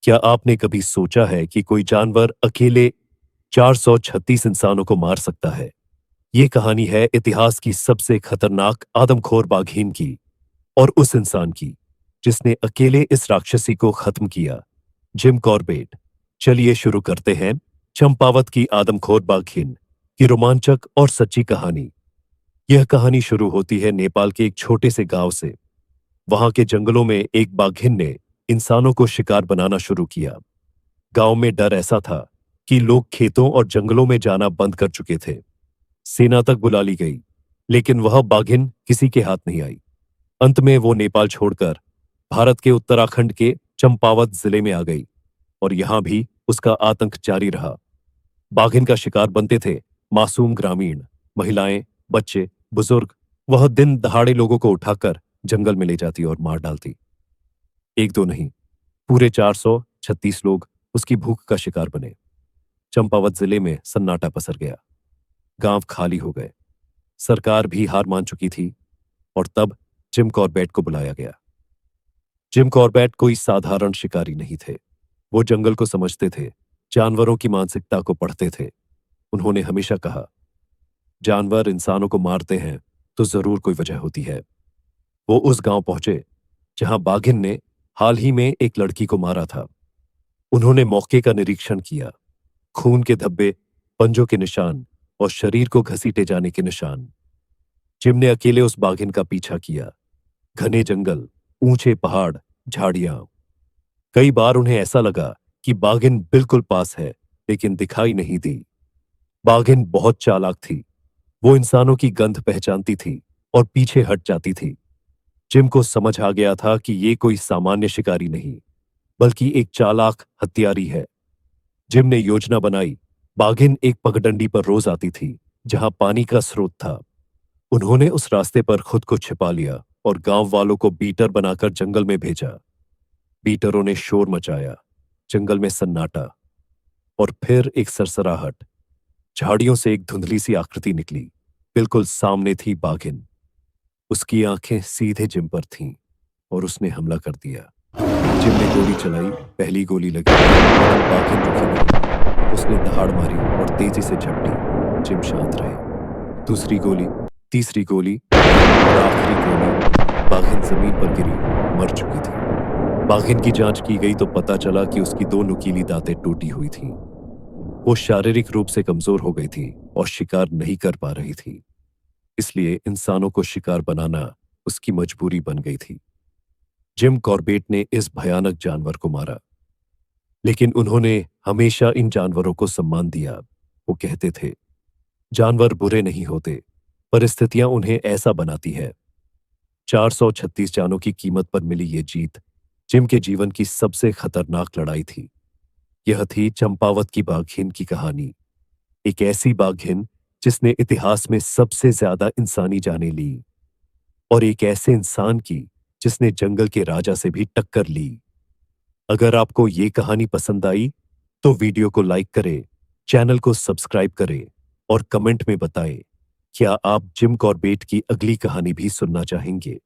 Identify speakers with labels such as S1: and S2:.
S1: क्या आपने कभी सोचा है कि कोई जानवर अकेले 436 इंसानों को मार सकता है? ये कहानी है इतिहास की सबसे खतरनाक आदमखोर बाघीन की और उस इंसान की जिसने अकेले इस राक्षसी को खत्म किया, जिम कॉर्बेट। चलिए शुरू करते हैं चंपावत की आदमखोर बाघीन की रोमांचक और सच्ची कहानी। यह कहानी शुरू होती है नेपाल के एक छोटे से गांव से। वहां के जंगलों में एक बाघिन ने इंसानों को शिकार बनाना शुरू किया। गांव में डर ऐसा था कि लोग खेतों और जंगलों में जाना बंद कर चुके थे। सेना तक बुला ली गई, लेकिन वह बाघिन किसी के हाथ नहीं आई। अंत में वो नेपाल छोड़कर भारत के उत्तराखंड के चंपावत जिले में आ गई और यहां भी उसका आतंक जारी रहा। बाघिन का शिकार बनते थे मासूम ग्रामीण, महिलाएं, बच्चे, बुजुर्ग। वह दिन दहाड़े लोगों को उठाकर जंगल में ले जाती और मार डालती। एक दो नहीं, पूरे 436 लोग उसकी भूख का शिकार बने। चंपावत जिले में सन्नाटा पसर गया। गांव खाली हो गए। सरकार भी हार मान चुकी थी और तब जिम कॉर्बेट को बुलाया गया। जिम कॉर्बेट कोई साधारण शिकारी नहीं थे। वो जंगल को समझते थे, जानवरों की मानसिकता को पढ़ते थे। उन्होंने हमेशा कहा, जानवर इंसानों को मारते हैं तो जरूर कोई वजह होती है। वो उस गांव पहुंचे जहां बाघिन ने हाल ही में एक लड़की को मारा था। उन्होंने मौके का निरीक्षण किया। खून के धब्बे, पंजों के निशान और शरीर को घसीटे जाने के निशान। जिम ने अकेले उस बाघिन का पीछा किया। घने जंगल, ऊंचे पहाड़, झाड़ियां। कई बार उन्हें ऐसा लगा कि बाघिन बिल्कुल पास है, लेकिन दिखाई नहीं दी। बाघिन बहुत चालाक थी। वो इंसानों की गंध पहचानती थी और पीछे हट जाती थी। जिम को समझ आ गया था कि ये कोई सामान्य शिकारी नहीं, बल्कि एक चालाक हत्यारी है। जिम ने योजना बनाई। बाघिन एक पगडंडी पर रोज आती थी जहां पानी का स्रोत था। उन्होंने उस रास्ते पर खुद को छिपा लिया और गांव वालों को बीटर बनाकर जंगल में भेजा। बीटरों ने शोर मचाया। जंगल में सन्नाटा और फिर एक सरसराहट। झाड़ियों से एक धुंधली सी आकृति निकली। बिल्कुल सामने थी बाघिन। उसकी आंखें सीधे जिम पर थीं और उसने हमला कर दिया। जिम ने गोली चलाई। पहली गोली लगी, मगर बाघिन रुकी नहीं। उसने दहाड़ मारी और तेजी से झपटी। जिम शांत रहे। दूसरी गोली, तीसरी गोली और आखिरी गोली। बाघिन जमीन पर गिरी, मर चुकी थी। बाघिन की जांच की गई तो पता चला कि उसकी दो नुकीली दांतें टूटी हुई थीं। वो शारीरिक रूप से कमजोर हो गई थी और शिकार नहीं कर पा रही थी। इसलिए इंसानों को शिकार बनाना उसकी मजबूरी बन गई थी। जिम कॉर्बेट ने इस भयानक जानवर को मारा, लेकिन उन्होंने हमेशा इन जानवरों को सम्मान दिया। वो कहते थे, जानवर बुरे नहीं होते, परिस्थितियां उन्हें ऐसा बनाती है। 436 जानों की कीमत पर मिली ये जीत जिम के जीवन की सबसे खतरनाक लड़ाई थी। यह थी चंपावत की बाघिन की कहानी। एक ऐसी बाघिन जिसने इतिहास में सबसे ज्यादा इंसानी जानें ली और एक ऐसे इंसान की जिसने जंगल के राजा से भी टक्कर ली। अगर आपको ये कहानी पसंद आई तो वीडियो को लाइक करें, चैनल को सब्सक्राइब करें और कमेंट में बताएं, क्या आप जिम कॉर्बेट की अगली कहानी भी सुनना चाहेंगे।